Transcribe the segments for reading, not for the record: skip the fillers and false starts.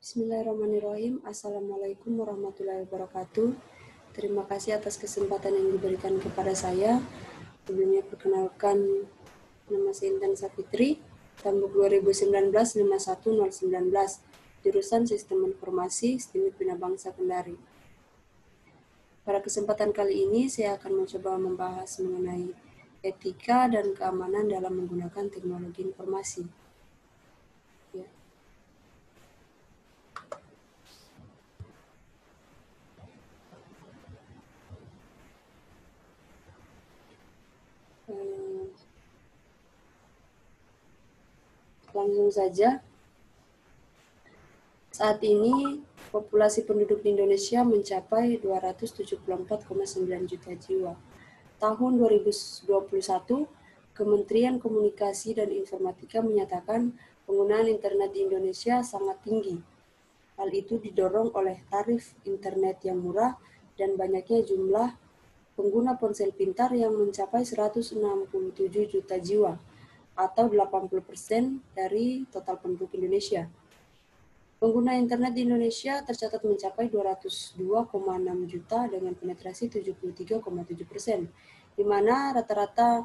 Bismillahirrahmanirrahim. Assalamualaikum warahmatullahi wabarakatuh. Terima kasih atas kesempatan yang diberikan kepada saya. Sebelumnya perkenalkan, nama saya Intan Safitri, Tambuk 2019 51019, jurusan Sistem Informasi, STIMIP Bina Bangsa Kendari. Pada kesempatan kali ini saya akan mencoba membahas mengenai etika dan keamanan dalam menggunakan teknologi informasi. Ya. Langsung saja. Saat ini, populasi penduduk di Indonesia mencapai 274,9 juta jiwa. Tahun 2021, Kementerian Komunikasi dan Informatika menyatakan penggunaan internet di Indonesia sangat tinggi. Hal itu didorong oleh tarif internet yang murah dan banyaknya jumlah pengguna ponsel pintar yang mencapai 167 juta jiwa, atau 80% dari total penduduk Indonesia. Pengguna internet di Indonesia tercatat mencapai 202,6 juta dengan penetrasi 73,7%, di mana rata-rata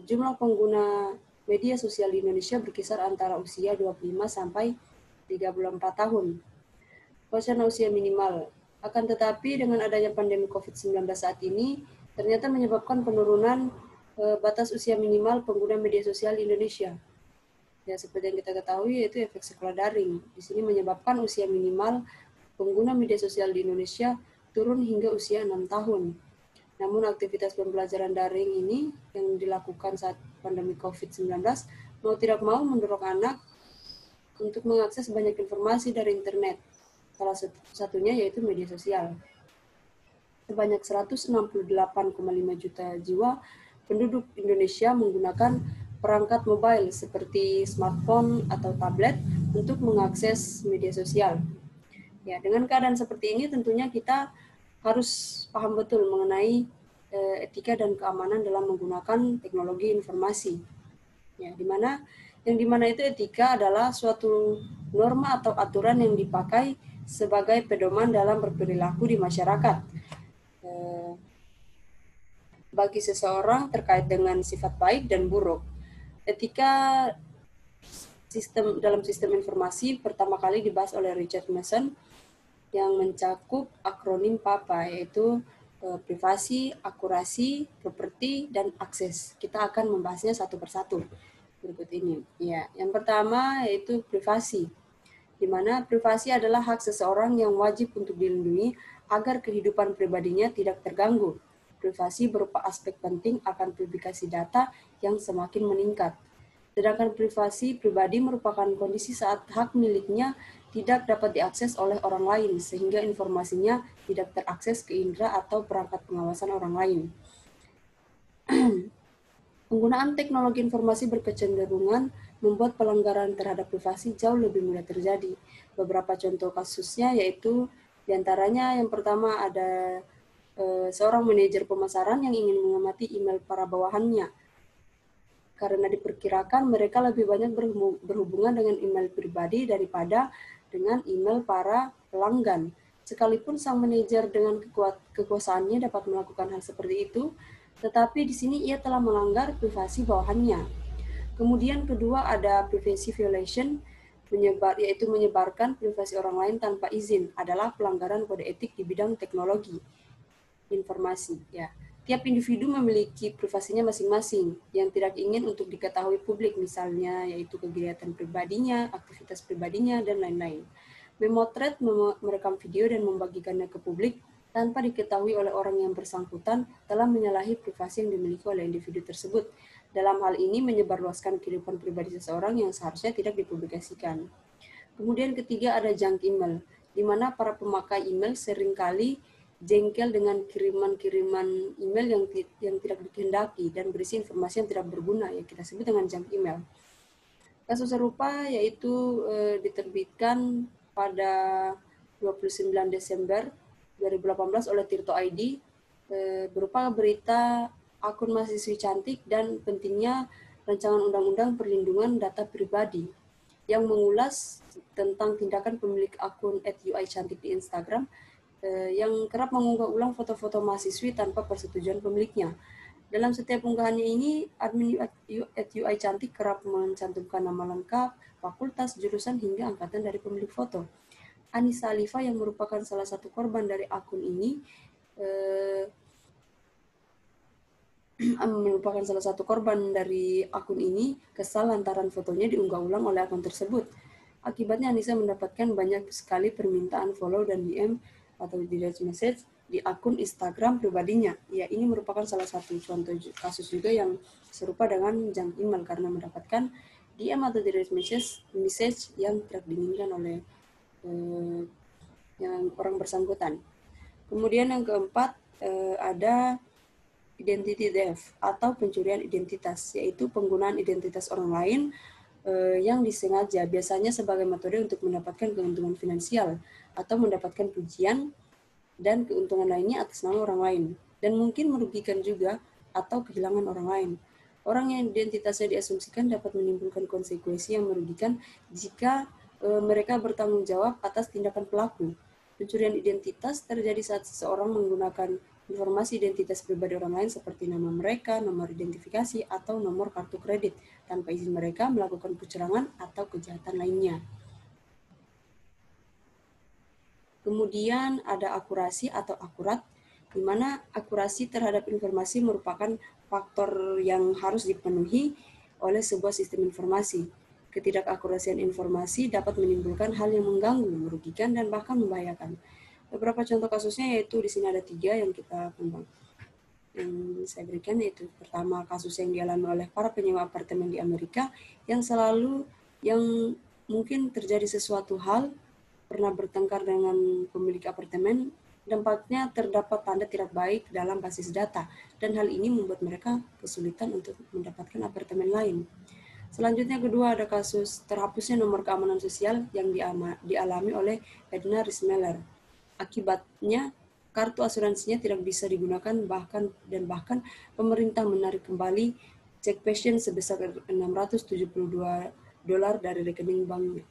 jumlah pengguna media sosial di Indonesia berkisar antara usia 25 sampai 34 tahun. Wacana usia minimal. Akan tetapi dengan adanya pandemi COVID-19 saat ini, ternyata menyebabkan penurunan batas usia minimal pengguna media sosial di Indonesia. Ya, seperti yang kita ketahui, yaitu efek sekolah daring. Di sini menyebabkan usia minimal pengguna media sosial di Indonesia turun hingga usia 6 tahun. Namun aktivitas pembelajaran daring ini yang dilakukan saat pandemi COVID-19 mau tidak mau mendorong anak untuk mengakses banyak informasi dari internet. Salah satunya yaitu media sosial. Sebanyak 168,5 juta jiwa penduduk Indonesia menggunakan perangkat mobile seperti smartphone atau tablet untuk mengakses media sosial. Ya, dengan keadaan seperti ini tentunya kita harus paham betul mengenai etika dan keamanan dalam menggunakan teknologi informasi. Ya, yang dimana itu etika adalah suatu norma atau aturan yang dipakai sebagai pedoman dalam berperilaku di masyarakat bagi seseorang terkait dengan sifat baik dan buruk. Etika dalam sistem informasi pertama kali dibahas oleh Richard Mason yang mencakup akronim PAPA, yaitu privasi, akurasi, properti, dan akses. Kita akan membahasnya satu persatu berikut ini. Ya, yang pertama yaitu privasi, di mana privasi adalah hak seseorang yang wajib untuk dilindungi agar kehidupan pribadinya tidak terganggu. Privasi berupa aspek penting akan publikasi data yang semakin meningkat. Sedangkan privasi pribadi merupakan kondisi saat hak miliknya tidak dapat diakses oleh orang lain, sehingga informasinya tidak terakses ke indera atau perangkat pengawasan orang lain. Penggunaan teknologi informasi berkecenderungan membuat pelanggaran terhadap privasi jauh lebih mudah terjadi. Beberapa contoh kasusnya yaitu diantaranya yang pertama ada seorang manajer pemasaran yang ingin mengamati email para bawahannya. Karena diperkirakan mereka lebih banyak berhubungan dengan email pribadi daripada dengan email para pelanggan. Sekalipun sang manajer dengan kekuasaannya dapat melakukan hal seperti itu, tetapi di sini ia telah melanggar privasi bawahannya. Kemudian kedua ada privacy violation, yaitu menyebarkan privasi orang lain tanpa izin adalah pelanggaran kode etik di bidang teknologi informasi. Ya, tiap individu memiliki privasinya masing-masing yang tidak ingin untuk diketahui publik, misalnya yaitu kegiatan pribadinya, aktivitas pribadinya, dan lain-lain. Memotret, merekam video dan membagikannya ke publik tanpa diketahui oleh orang yang bersangkutan telah menyalahi privasi yang dimiliki oleh individu tersebut. Dalam hal ini menyebarluaskan kehidupan pribadi seseorang yang seharusnya tidak dipublikasikan. Kemudian ketiga ada junk email, di mana para pemakai email seringkali jengkel dengan kiriman-kiriman email yang tidak dikehendaki dan berisi informasi yang tidak berguna, yang kita sebut dengan junk email. Kasus serupa yaitu diterbitkan pada 29 Desember 2018 oleh Tirto ID berupa berita akun mahasiswi cantik dan pentingnya rancangan undang-undang perlindungan data pribadi. yang mengulas tentang tindakan pemilik akun @UI_cantik di Instagram yang kerap mengunggah ulang foto-foto mahasiswi tanpa persetujuan pemiliknya. Dalam setiap unggahannya ini, admin @UI_cantik kerap mencantumkan nama lengkap, fakultas, jurusan, hingga angkatan dari pemilik foto. Anissa Alifa yang merupakan salah satu korban dari akun ini merupakan salah satu korban dari akun ini kesal lantaran fotonya diunggah ulang oleh akun tersebut. Akibatnya Anissa mendapatkan banyak sekali permintaan follow dan DM atau direct message di akun Instagram pribadinya. Ya, ini merupakan salah satu contoh kasus juga yang serupa dengan junk email karena mendapatkan DM atau direct message yang tidak diinginkan oleh yang orang bersangkutan. Kemudian yang keempat ada identity theft atau pencurian identitas, yaitu penggunaan identitas orang lain yang disengaja, biasanya sebagai metode untuk mendapatkan keuntungan finansial atau mendapatkan pujian dan keuntungan lainnya atas nama orang lain, dan mungkin merugikan juga atau kehilangan orang lain. Orang yang identitasnya diasumsikan dapat menimbulkan konsekuensi yang merugikan jika mereka bertanggung jawab atas tindakan pelaku. Pencurian identitas terjadi saat seseorang menggunakan informasi identitas pribadi orang lain seperti nama mereka, nomor identifikasi, atau nomor kartu kredit tanpa izin mereka melakukan kecurangan atau kejahatan lainnya. Kemudian ada akurasi atau akurat, di mana akurasi terhadap informasi merupakan faktor yang harus dipenuhi oleh sebuah sistem informasi. Ketidakakurasian informasi dapat menimbulkan hal yang mengganggu, merugikan, dan bahkan membahayakan. Beberapa contoh kasusnya yaitu di sini ada 3 yang kita yang saya berikan, yaitu pertama kasus yang dialami oleh para penyewa apartemen di Amerika yang mungkin terjadi sesuatu hal, pernah bertengkar dengan pemilik apartemen, dampaknya terdapat tanda tidak baik dalam basis data, dan hal ini membuat mereka kesulitan untuk mendapatkan apartemen lain. Selanjutnya kedua ada kasus terhapusnya nomor keamanan sosial yang dialami oleh Edna Rismeller. Akibatnya kartu asuransinya tidak bisa digunakan bahkan pemerintah menarik kembali cek passion sebesar $672 dari rekening banknya.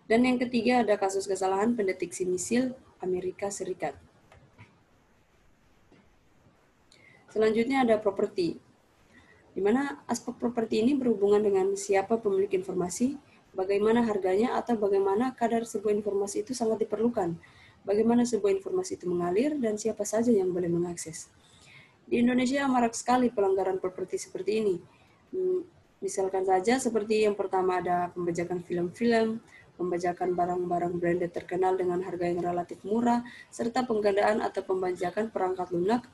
Dan yang ketiga ada kasus kesalahan pendeteksi misil Amerika Serikat. Selanjutnya ada properti, di mana aspek properti ini berhubungan dengan siapa pemilik informasi, bagaimana harganya, atau bagaimana kadar sebuah informasi itu sangat diperlukan, bagaimana sebuah informasi itu mengalir, dan siapa saja yang boleh mengakses. Di Indonesia marak sekali pelanggaran properti seperti ini. Misalkan saja seperti yang pertama ada pembajakan film-film, pembajakan barang-barang branded terkenal dengan harga yang relatif murah, serta penggandaan atau pembajakan perangkat lunak,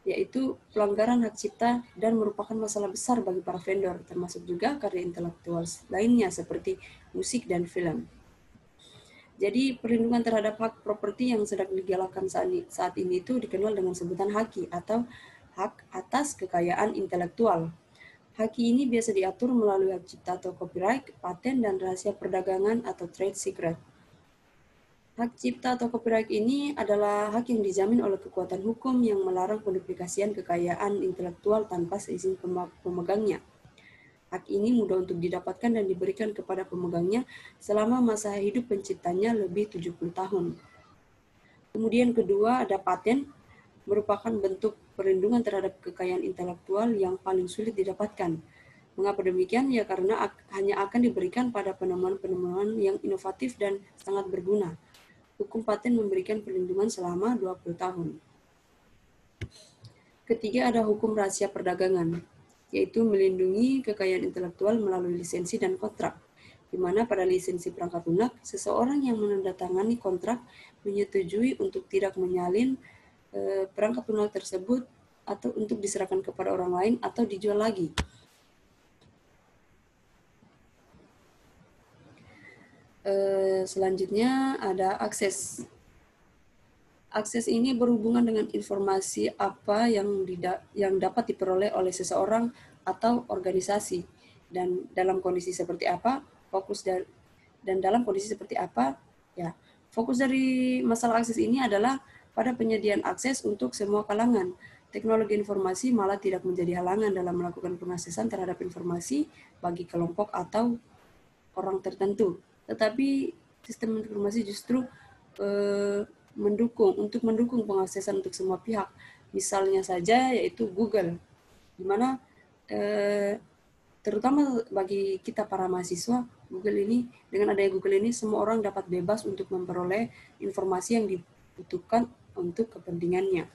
yaitu pelanggaran hak cipta dan merupakan masalah besar bagi para vendor, termasuk juga karya intelektual lainnya seperti musik dan film. Jadi perlindungan terhadap hak properti yang sedang digalakkan saat ini itu dikenal dengan sebutan HAKI atau hak atas kekayaan intelektual. HAKI ini biasa diatur melalui hak cipta atau copyright, paten, dan rahasia perdagangan atau trade secret. Hak cipta atau copyright ini adalah hak yang dijamin oleh kekuatan hukum yang melarang penduplikasian kekayaan intelektual tanpa seizin pemegangnya. Hak ini mudah untuk didapatkan dan diberikan kepada pemegangnya selama masa hidup penciptanya lebih 70 tahun. Kemudian kedua ada paten, merupakan bentuk perlindungan terhadap kekayaan intelektual yang paling sulit didapatkan. Mengapa demikian? Ya karena hanya akan diberikan pada penemuan-penemuan yang inovatif dan sangat berguna. Hukum paten memberikan perlindungan selama 20 tahun. Ketiga ada hukum rahasia perdagangan, yaitu melindungi kekayaan intelektual melalui lisensi dan kontrak, di mana pada lisensi perangkat lunak, seseorang yang menandatangani kontrak menyetujui untuk tidak menyalin perangkat lunak tersebut atau untuk diserahkan kepada orang lain atau dijual lagi. Selanjutnya ada akses. Akses ini berhubungan dengan informasi apa yang dapat diperoleh oleh seseorang atau organisasi, dan dalam kondisi seperti apa, fokus dari masalah akses ini adalah pada penyediaan akses untuk semua kalangan. Teknologi informasi malah tidak menjadi halangan dalam melakukan pengaksesan terhadap informasi bagi kelompok atau orang tertentu. Tetapi sistem informasi justru mendukung pengaksesan untuk semua pihak. Misalnya saja yaitu Google, di mana terutama bagi kita para mahasiswa, dengan adanya Google ini semua orang dapat bebas untuk memperoleh informasi yang dibutuhkan untuk kepentingannya.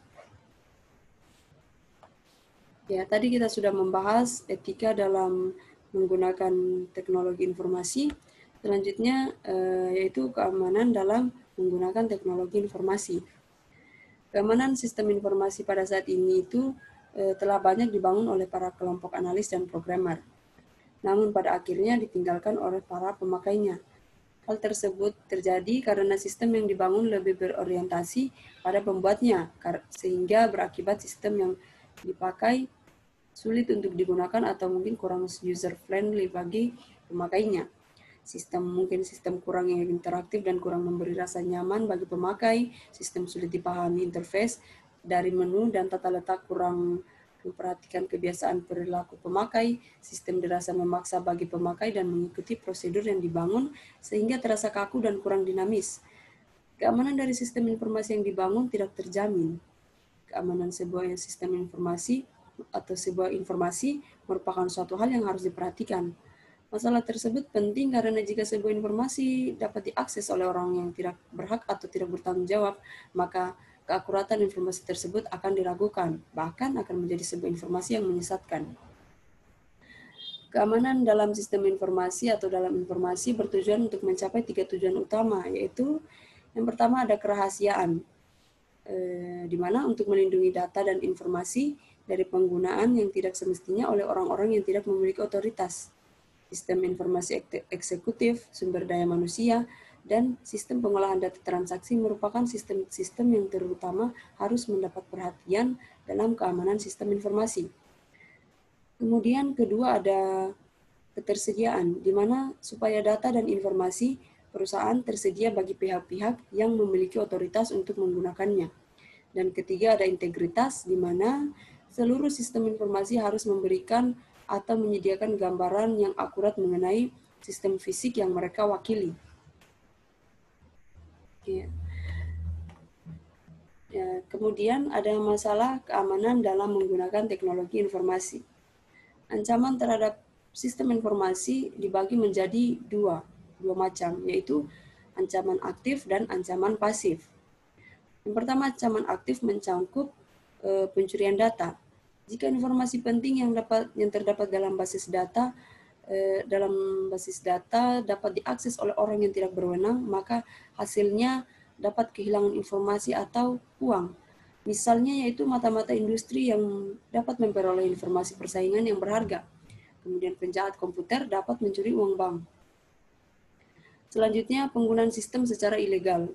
Ya, tadi kita sudah membahas etika dalam menggunakan teknologi informasi. Selanjutnya yaitu keamanan dalam menggunakan teknologi informasi. Keamanan sistem informasi pada saat ini itu telah banyak dibangun oleh para kelompok analis dan programmer, namun pada akhirnya ditinggalkan oleh para pemakainya. Hal tersebut terjadi karena sistem yang dibangun lebih berorientasi pada pembuatnya, sehingga berakibat sistem yang dipakai sulit untuk digunakan atau mungkin kurang user-friendly bagi pemakainya. Mungkin sistem kurang yang interaktif dan kurang memberi rasa nyaman bagi pemakai, sistem sulit dipahami interface dari menu dan tata letak kurang memperhatikan kebiasaan perilaku pemakai, sistem dirasa memaksa bagi pemakai dan mengikuti prosedur yang dibangun sehingga terasa kaku dan kurang dinamis. Keamanan dari sistem informasi yang dibangun tidak terjamin. Keamanan sebuah sistem informasi atau sebuah informasi merupakan suatu hal yang harus diperhatikan. Masalah tersebut penting karena jika sebuah informasi dapat diakses oleh orang yang tidak berhak atau tidak bertanggung jawab, maka keakuratan informasi tersebut akan diragukan, bahkan akan menjadi sebuah informasi yang menyesatkan. Keamanan dalam sistem informasi atau dalam informasi bertujuan untuk mencapai 3 tujuan utama, yaitu yang pertama ada kerahasiaan, di mana untuk melindungi data dan informasi dari penggunaan yang tidak semestinya oleh orang-orang yang tidak memiliki otoritas. Sistem informasi eksekutif, sumber daya manusia, dan sistem pengolahan data transaksi merupakan sistem-sistem yang terutama harus mendapat perhatian dalam keamanan sistem informasi. Kemudian kedua ada ketersediaan, di mana supaya data dan informasi perusahaan tersedia bagi pihak-pihak yang memiliki otoritas untuk menggunakannya. Dan ketiga ada integritas, di mana seluruh sistem informasi harus memberikan atau menyediakan gambaran yang akurat mengenai sistem fisik yang mereka wakili. Kemudian ada masalah keamanan dalam menggunakan teknologi informasi. Ancaman terhadap sistem informasi dibagi menjadi dua macam, yaitu ancaman aktif dan ancaman pasif. Yang pertama, ancaman aktif mencangkup pencurian data. Jika informasi penting yang terdapat dalam basis data dapat diakses oleh orang yang tidak berwenang, maka hasilnya dapat kehilangan informasi atau uang. Misalnya yaitu mata-mata industri yang dapat memperoleh informasi persaingan yang berharga. Kemudian penjahat komputer dapat mencuri uang bank. Selanjutnya, penggunaan sistem secara ilegal,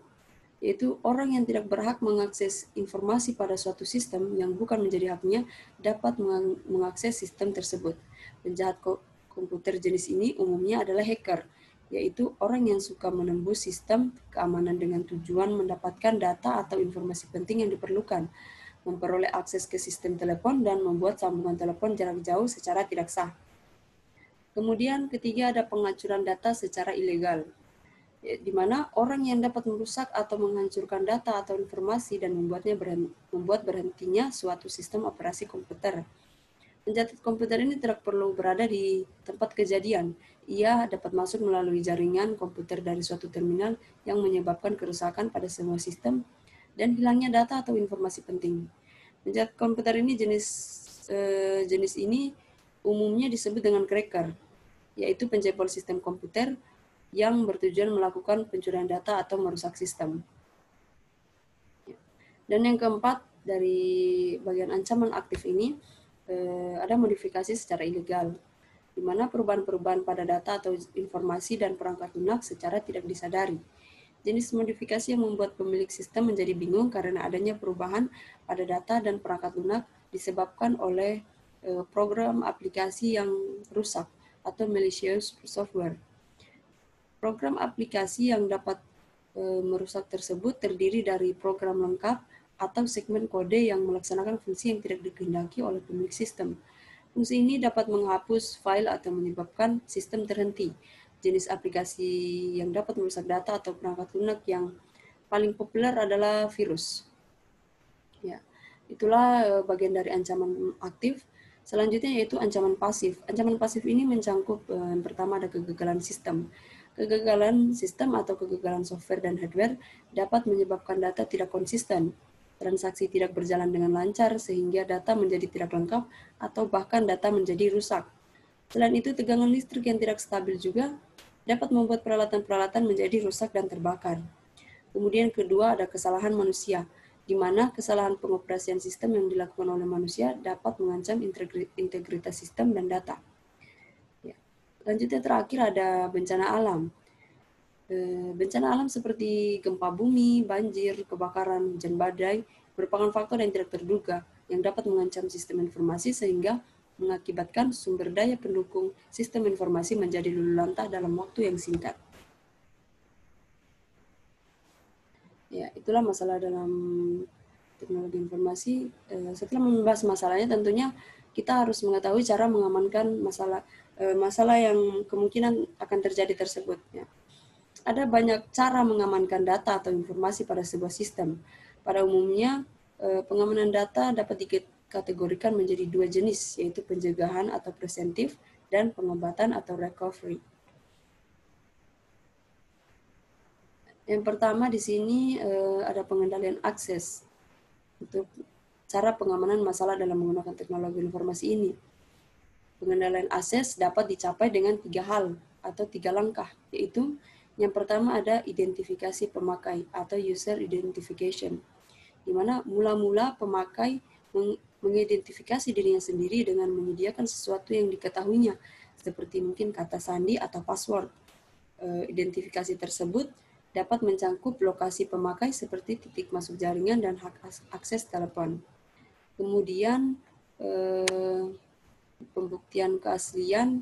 yaitu orang yang tidak berhak mengakses informasi pada suatu sistem yang bukan menjadi haknya dapat mengakses sistem tersebut. Penjahat komputer jenis ini umumnya adalah hacker, yaitu orang yang suka menembus sistem keamanan dengan tujuan mendapatkan data atau informasi penting yang diperlukan, memperoleh akses ke sistem telepon, dan membuat sambungan telepon jarak jauh secara tidak sah. Kemudian ketiga ada pengacuran data secara ilegal, di mana orang yang dapat merusak atau menghancurkan data atau informasi dan membuat berhentinya suatu sistem operasi komputer. Penjahat komputer ini tidak perlu berada di tempat kejadian. Ia dapat masuk melalui jaringan komputer dari suatu terminal yang menyebabkan kerusakan pada semua sistem dan hilangnya data atau informasi penting. Penjahat komputer ini jenis ini umumnya disebut dengan cracker, yaitu penjebol sistem komputer yang bertujuan melakukan pencurian data atau merusak sistem. Dan yang keempat, dari bagian ancaman aktif ini, ada modifikasi secara ilegal, di mana perubahan-perubahan pada data atau informasi dan perangkat lunak secara tidak disadari. Jenis modifikasi yang membuat pemilik sistem menjadi bingung karena adanya perubahan pada data dan perangkat lunak disebabkan oleh program aplikasi yang rusak atau malicious software. Program aplikasi yang dapat merusak tersebut terdiri dari program lengkap atau segmen kode yang melaksanakan fungsi yang tidak dikehendaki oleh pemilik sistem. Fungsi ini dapat menghapus file atau menyebabkan sistem terhenti. Jenis aplikasi yang dapat merusak data atau perangkat lunak yang paling populer adalah virus. Ya, itulah bagian dari ancaman aktif. Selanjutnya yaitu ancaman pasif. Ancaman pasif ini mencangkup yang pertama ada kegagalan sistem. Kegagalan sistem atau kegagalan software dan hardware dapat menyebabkan data tidak konsisten, transaksi tidak berjalan dengan lancar sehingga data menjadi tidak lengkap atau bahkan data menjadi rusak. Selain itu, tegangan listrik yang tidak stabil juga dapat membuat peralatan-peralatan menjadi rusak dan terbakar. Kemudian kedua ada kesalahan manusia, di mana kesalahan pengoperasian sistem yang dilakukan oleh manusia dapat mengancam integritas sistem dan data. Ya. Selanjutnya terakhir ada bencana alam. Bencana alam seperti gempa bumi, banjir, kebakaran, hujan badai merupakan faktor yang tidak terduga yang dapat mengancam sistem informasi sehingga mengakibatkan sumber daya pendukung sistem informasi menjadi luluh-lantah dalam waktu yang singkat. Ya, itulah masalah dalam teknologi informasi. Setelah membahas masalahnya, tentunya kita harus mengetahui cara mengamankan masalah yang kemungkinan akan terjadi tersebut. Ya. Ada banyak cara mengamankan data atau informasi pada sebuah sistem. Pada umumnya, pengamanan data dapat dikategorikan menjadi dua jenis, yaitu pencegahan atau preventif dan pengobatan atau recovery. Yang pertama di sini ada pengendalian akses untuk cara pengamanan masalah dalam menggunakan teknologi informasi ini. Pengendalian akses dapat dicapai dengan 3 hal atau 3 langkah, yaitu yang pertama ada identifikasi pemakai atau user identification, di mana mula-mula pemakai mengidentifikasi dirinya sendiri dengan menyediakan sesuatu yang diketahuinya, seperti mungkin kata sandi atau password. Identifikasi tersebut dapat mencangkup lokasi pemakai seperti titik masuk jaringan dan hak akses telepon. Kemudian pembuktian keaslian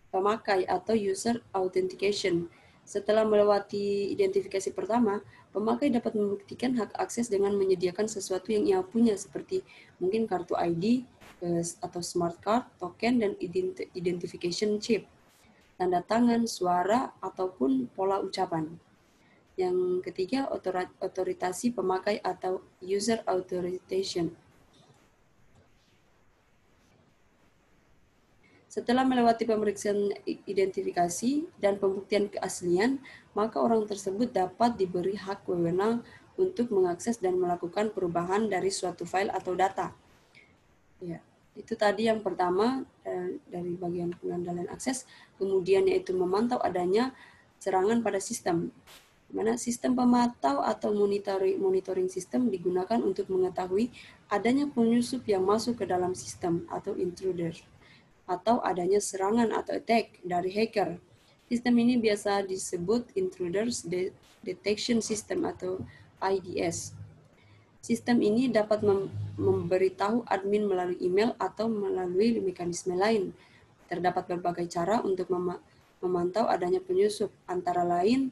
pemakai atau user authentication. Setelah melewati identifikasi pertama, pemakai dapat membuktikan hak akses dengan menyediakan sesuatu yang ia punya seperti mungkin kartu ID atau smart card, token, dan identification chip, tanda tangan, suara, ataupun pola ucapan. Yang ketiga, otoritasi pemakai atau user authorization. Setelah melewati pemeriksaan identifikasi dan pembuktian keaslian, maka orang tersebut dapat diberi hak wewenang untuk mengakses dan melakukan perubahan dari suatu file atau data. Ya, itu tadi yang pertama dari bagian pengendalian akses, kemudian yaitu memantau adanya serangan pada sistem. Mana sistem pemantau atau monitoring sistem digunakan untuk mengetahui adanya penyusup yang masuk ke dalam sistem atau intruder, atau adanya serangan atau attack dari hacker. Sistem ini biasa disebut Intruders Detection System atau IDS. Sistem ini dapat memberitahu admin melalui email atau melalui mekanisme lain. Terdapat berbagai cara untuk memantau adanya penyusup, antara lain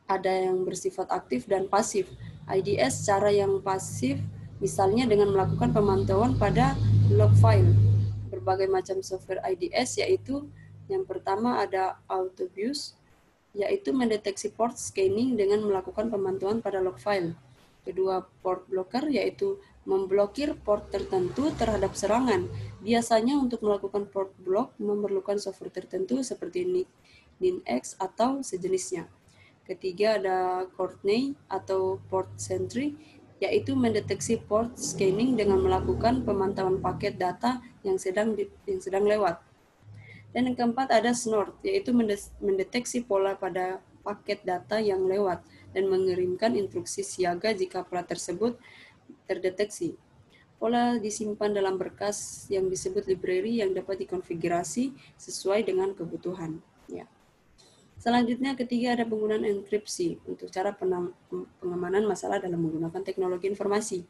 ada yang bersifat aktif dan pasif. IDS cara yang pasif misalnya dengan melakukan pemantauan pada log file. Berbagai macam software IDS yaitu yang pertama ada Autobus, yaitu mendeteksi port scanning dengan melakukan pemantauan pada log file. Kedua, port blocker, yaitu memblokir port tertentu terhadap serangan. Biasanya untuk melakukan port block memerlukan software tertentu seperti NINX atau sejenisnya. Ketiga ada Courtney atau port sentry, yaitu mendeteksi port scanning dengan melakukan pemantauan paket data yang sedang lewat. Dan yang keempat ada snort, yaitu mendeteksi pola pada paket data yang lewat dan mengirimkan instruksi siaga jika pola tersebut terdeteksi. Pola disimpan dalam berkas yang disebut library yang dapat dikonfigurasi sesuai dengan kebutuhan. Ya. Selanjutnya ketiga ada penggunaan enkripsi untuk cara pengamanan masalah dalam menggunakan teknologi informasi.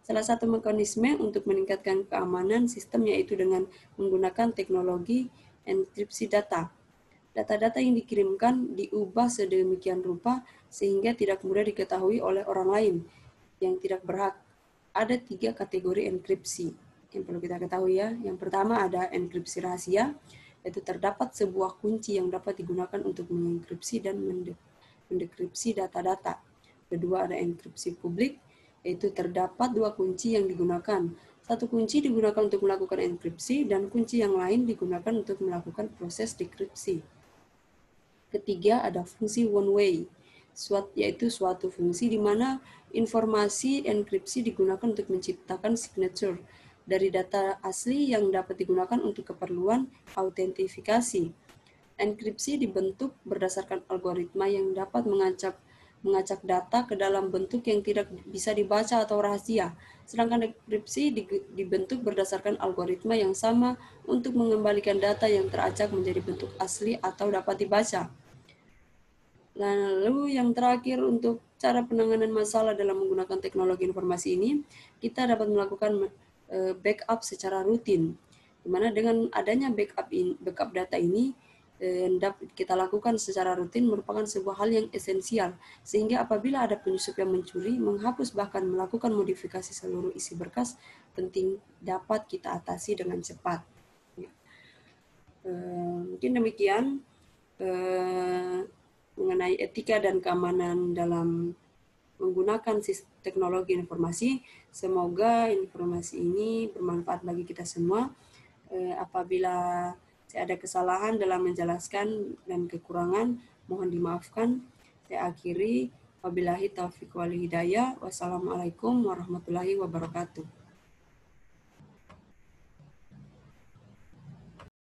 Salah satu mekanisme untuk meningkatkan keamanan sistem yaitu dengan menggunakan teknologi enkripsi data. Data-data yang dikirimkan diubah sedemikian rupa sehingga tidak mudah diketahui oleh orang lain yang tidak berhak. Ada 3 kategori enkripsi. yang perlu kita ketahui ya. Yang pertama ada enkripsi rahasia, yaitu terdapat sebuah kunci yang dapat digunakan untuk mengenkripsi dan mendekripsi data-data. Kedua ada enkripsi publik, yaitu terdapat dua kunci yang digunakan. Satu kunci digunakan untuk melakukan enkripsi dan kunci yang lain digunakan untuk melakukan proses dekripsi. Ketiga ada fungsi one way, yaitu suatu fungsi di mana informasi enkripsi digunakan untuk menciptakan signature dari data asli yang dapat digunakan untuk keperluan autentifikasi. Enkripsi dibentuk berdasarkan algoritma yang dapat mengacak data ke dalam bentuk yang tidak bisa dibaca atau rahasia. Sedangkan dekripsi dibentuk berdasarkan algoritma yang sama untuk mengembalikan data yang teracak menjadi bentuk asli atau dapat dibaca. Lalu yang terakhir untuk cara penanganan masalah dalam menggunakan teknologi informasi ini, kita dapat melakukan backup secara rutin. Di mana dengan adanya backup data ini dapat kita lakukan secara rutin merupakan sebuah hal yang esensial, sehingga apabila ada penyusup yang mencuri, menghapus bahkan melakukan modifikasi seluruh isi berkas penting dapat kita atasi dengan cepat. Mungkin demikian mengenai etika dan keamanan dalam menggunakan teknologi informasi. Semoga informasi ini bermanfaat bagi kita semua. Apabila ada kesalahan dalam menjelaskan dan kekurangan, mohon dimaafkan. Saya akhiri. Wabillahi taufiq wal hidayah. Wassalamualaikum warahmatullahi wabarakatuh.